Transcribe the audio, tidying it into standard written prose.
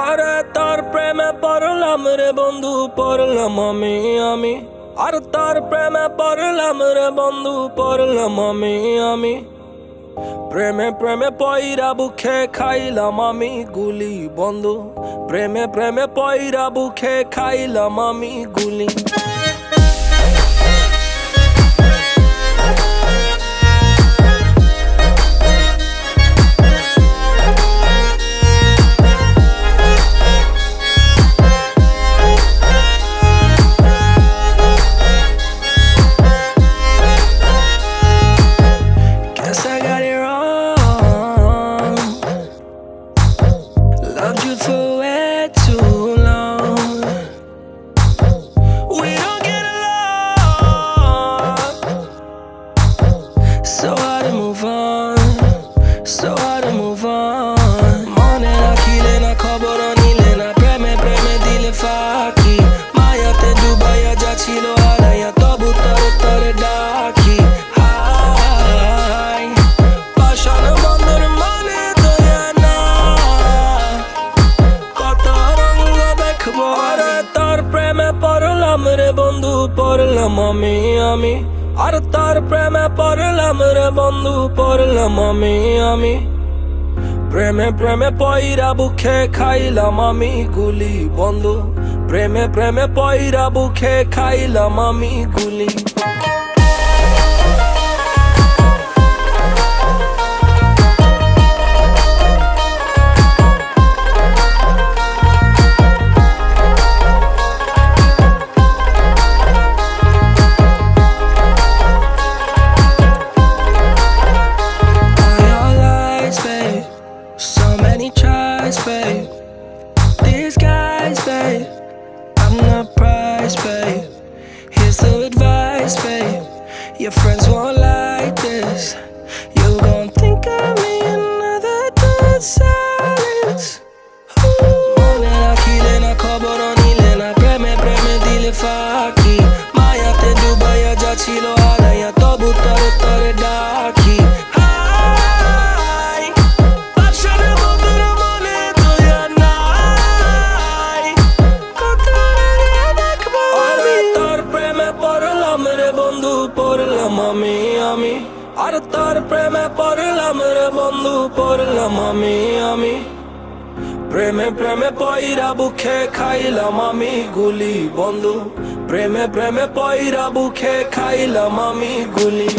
আরে তার প্রেমে পড়লাম রে বন্ধু, পড়লাম আমি আর তার প্রেমে পড়লাম রে বন্ধু, পড়লাম আমি প্রেমে প্রেমে পয়রা বুকে খাইলাম আমি গুলি বন্ধু, প্রেমে প্রেমে পয়রা বুকে খাইলাম আমি গুলি। Loved you for way too long. We don't get along. So hard to move on. So hard to move on. Mone na kile na khabor nile na preme preme dile faki. Maya te Dubai ja chilo araya tobu tar tar daki. Hi. Pashan bandar mane doya na. আরে তার প্রেমে পড়লাম রে বন্ধু, পড়লাম আমি আর তার প্রেমে পড়লাম রে বন্ধু, পড়লাম আমি প্রেমে প্রেমে পয়রা বুকে খাইলাম আমি গুলি বন্ধু, প্রেমে প্রেমে পয়রা বুকে খাইলাম আমি গুলি। Babe, these guys, babe, I'm the prize, babe. Here's the advice, babe. Your friends won't like this. You gon' think of me another dead silence. Mone na kile na khabor nile na preme preme dile faki. Maya te Dubai ja chilo araya tobu tar tar daki. পড়লাম আমি আর তার প্রেমে পড়লাম রে বন্ধু, পড়লাম আমি প্রেমে প্রেমে পয়রা বুকে খাইলাম আমি গুলি বন্ধু, প্রেমে প্রেমে পয়রা বুকে খাইলাম আমি গুলি।